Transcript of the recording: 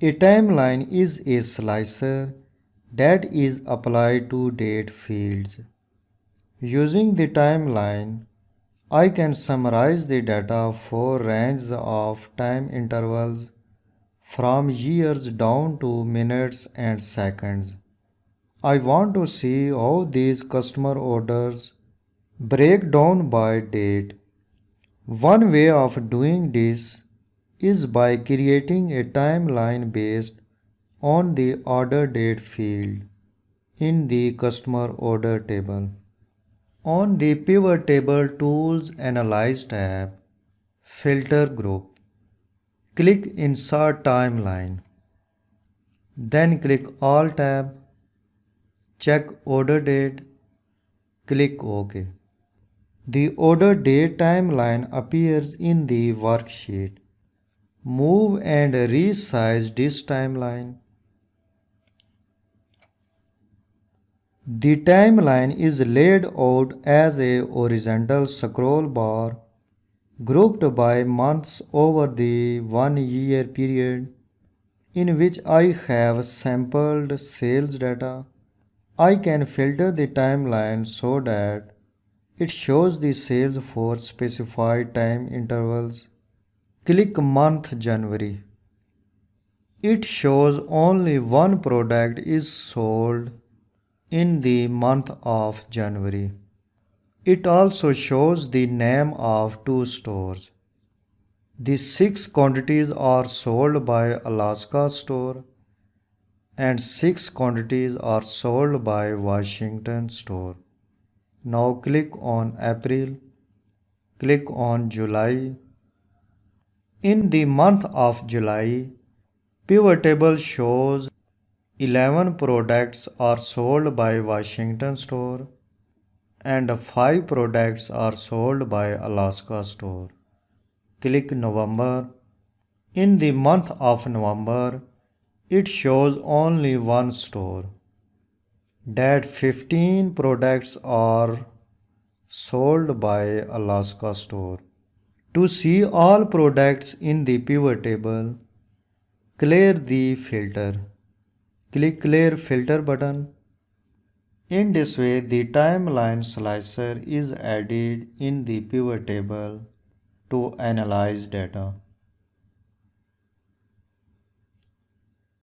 A timeline is a slicer that is applied to date fields. Using the timeline, I can summarize the data for ranges of time intervals from years down to minutes and seconds. I want to see how these customer orders break down by date. One way of doing this is by creating a timeline based on the order date field in the customer order table. On the PivotTable Tools Analyze tab, Filter Group, click Insert Timeline. Then click All tab, check Order Date, click OK. The order date timeline appears in the worksheet. Move and resize this timeline. The timeline is laid out as a horizontal scroll bar grouped by months over the 1 year period in which I have sampled sales data. I can filter the timeline so that it shows the sales for specified time intervals. Click month January. It shows only one product is sold in the month of January. It also shows the name of 2 stores. The 6 quantities are sold by Alaska store and 6 quantities are sold by Washington store. Now click on April, click on July. In the month of July, PivotTable shows 11 products are sold by Washington store and 5 products are sold by Alaska store. Click November. In the month of November, it shows only one store. That 15 products are sold by Alaska store. To see all products in the pivot table, clear the filter. Click Clear Filter button. In this way, the timeline slicer is added in the pivot table to analyze data.